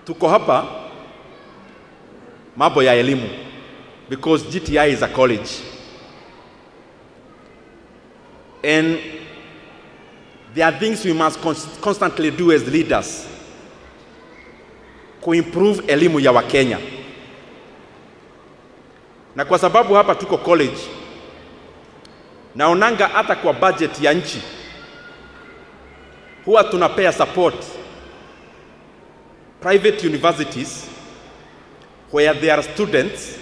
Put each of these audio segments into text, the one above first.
tuko hapa mambo ya elimu, because GTI is a college. And there are things we must constantly do as leaders to improve elimu ya Wakenya. Na kwa sababu hapa tuko college, naonanga hata kwa budget ya nchi huwa tunapea support private universities where there are students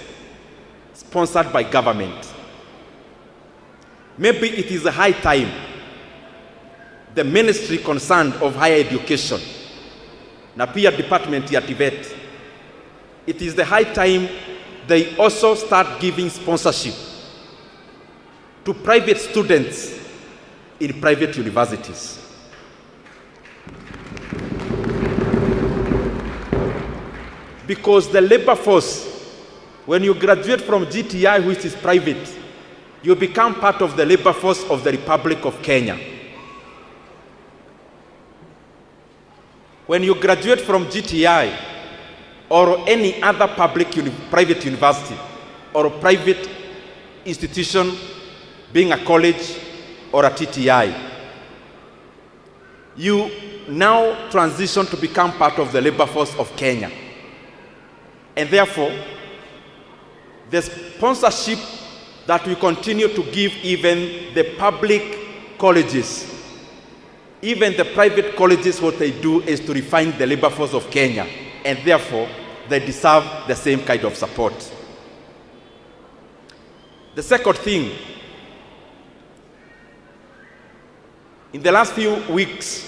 sponsored by government. Maybe it is a high time the ministry concerned of higher education, na pia department ya TVET, it is the high time they also start giving sponsorship to private students in private universities. Because the labor force, when you graduate from GTI, which is private, you become part of the labor force of the Republic of Kenya. When you graduate from GTI or any other private university or private institution, being a college or a TTI, you now transition to become part of the labor force of Kenya. And therefore, the sponsorship that we continue to give even the public colleges, even the private colleges, what they do is to refine the labor force of Kenya, and therefore they deserve the same kind of support. The second thing, in the last few weeks,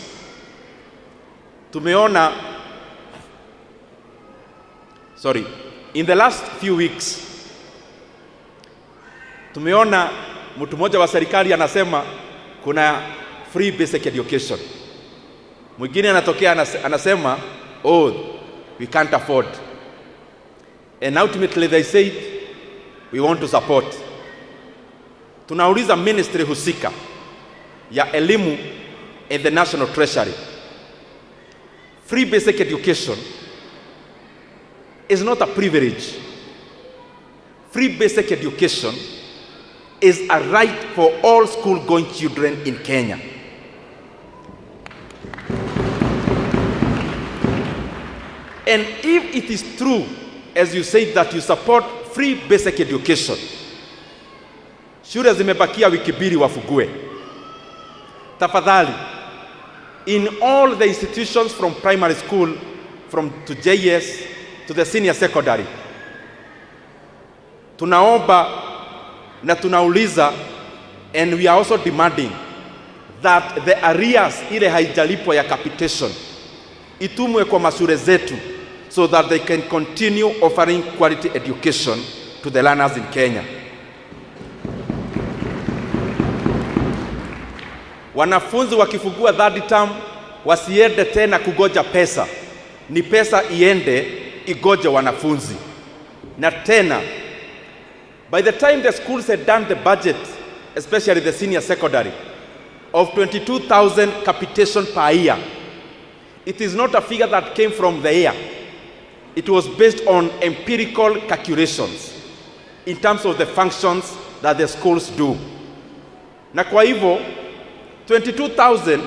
tumeona mtu mmoja wa serikali anasema kuna free basic education. Mwingine anatokea anasema, oh, we can't afford. And ultimately they said, we want to support. Tunauliza ministry husika ya elimu and the National Treasury. Free basic education is not a privilege. Free basic education is a right for all school-going children in Kenya. And if it is true, as you say, that you support free basic education, shule zimebakia wiki mbili wafugue. Tafadhali, in all the institutions from primary school, to JS, to the senior secondary, tunaomba na tunauliza, and we are also demanding that the arrears ile haijalipwa ya capitation itumwe kwa mashule zetu, so that they can continue offering quality education to the learners in Kenya. Wanafunzi wakifungua third term wasiende tena kugoja pesa, ni pesa iende igoje wanafunzi. Na tena, by the time the schools had done the budget, especially the senior secondary, of 22,000 capitation per year, it is not a figure that came from the air. It was based on empirical calculations in terms of the functions that the schools do. Na kwa hivyo, 22,000,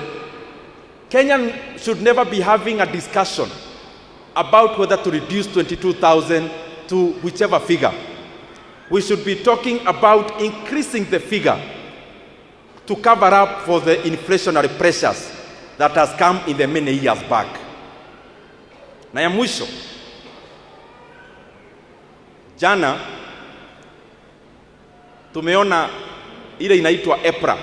Kenya should never be having a discussion about whether to reduce 22,000 to whichever figure. We should be talking about increasing the figure to cover up for the inflationary pressures that has come in the many years back. Na ya mwisho, jana tumeona ile inaitwa EPRA,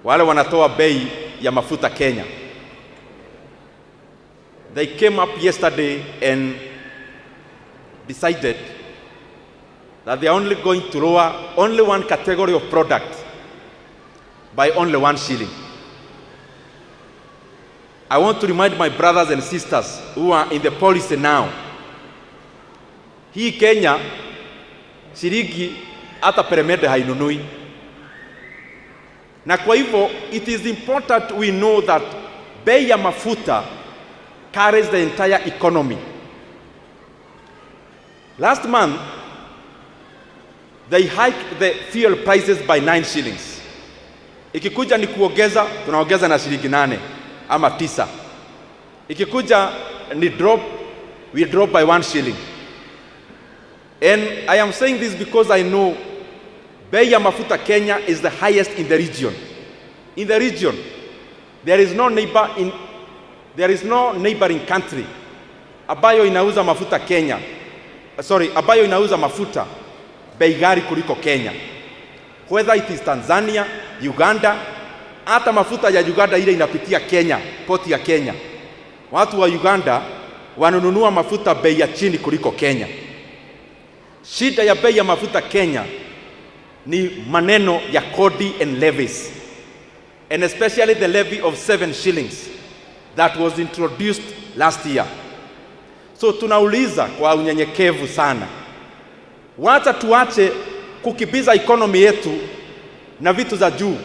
wale wanatoa bei ya mafuta Kenya. They came up yesterday and decided that they are only going to lower only one category of product by only 1 shilling. I want to remind my brothers and sisters who are in the policy now, hii Kenya shilingi hata peremende hainunui. Na kwa hivyo, it is important we know that bei ya mafuta carries the entire economy. Last month, they hiked the fuel prices by 9 shillings. Ikikuja ni kuongeza, tunaongeza na shilingi 8 ama 9. Ikikuja ni drop, we drop by 1 shilling. And I am saying this because I know bei ya mafuta Kenya is the highest in the region. In the region, there is no neighboring country ambayo inauza mafuta Kenya. Ambayo inauza mafuta bei ghali kuliko Kenya. Whether it is Tanzania, Uganda, hata mafuta ya Uganda ile inapitia Kenya, poti ya Kenya. Watu wa Uganda wanunua mafuta bei ya chini kuliko Kenya. Shida ya bei ya mafuta Kenya ni maneno ya kodi and levies, and especially the levy of 7 shillings that was introduced last year. So tunauliza kwa unyenyekevu sana, wacha tuache kukibiza economy yetu na vitu za juu,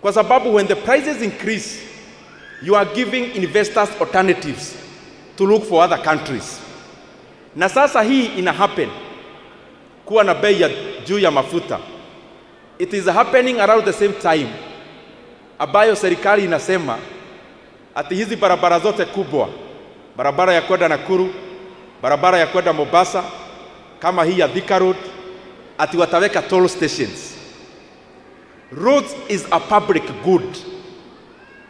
kwa sababu when the prices increase, you are giving investors alternatives to look for other countries. Na sasa hii ina happen kuwa na bei ya juu ya mafuta. It is happening around the same time ambayo serikali inasema ati hizi barabara zote kubwa, barabara ya kwenda Nakuru, barabara ya kwenda Mombasa, kama hii ya Thika Road, ati wataweka toll stations. Roads is a public good,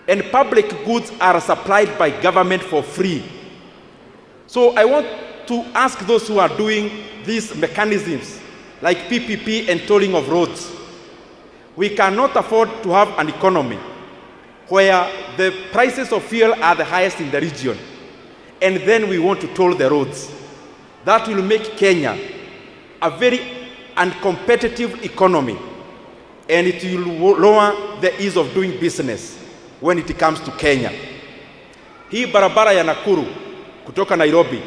and public goods are supplied by government for free. So I want to ask those who are doing these mechanisms like PPP and tolling of roads. We cannot afford to have an economy where the prices of fuel are the highest in the region, and then we want to toll the roads. That will make Kenya a very uncompetitive economy, and it will lower the ease of doing business when it comes to Kenya. Hii barabara ya Nakuru kutoka Nairobi,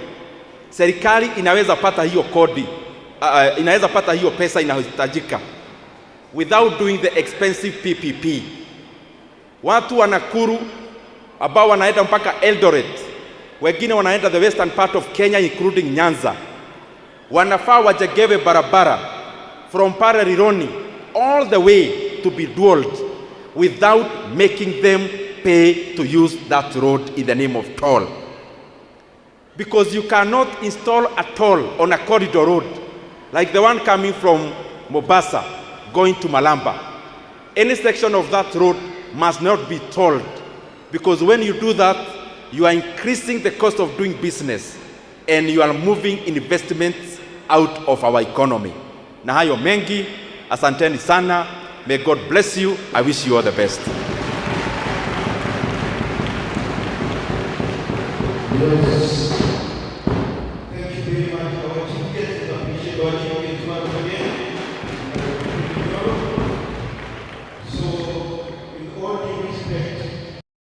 serikali inaweza pata hiyo kodi, inaweza pata hiyo pesa inayohitajika without doing the expensive PPP. Watu wa Nakuru ambao wanaenda mpaka Eldoret, wengine wanaenda the western part of Kenya including Nyanza, wanafaa wajengewe barabara from Pararironi all the way to be dulled without making them pay to use that road in the name of toll. Because you cannot install a toll on a corridor road like the one coming from Mombasa going to Malamba. Any section of that road must not be tolled, because when you do that, you are increasing the cost of doing business and you are moving investments out of our economy. Na hayo mengi, asanteni sana. May God bless you. I wish you all the best. Yes.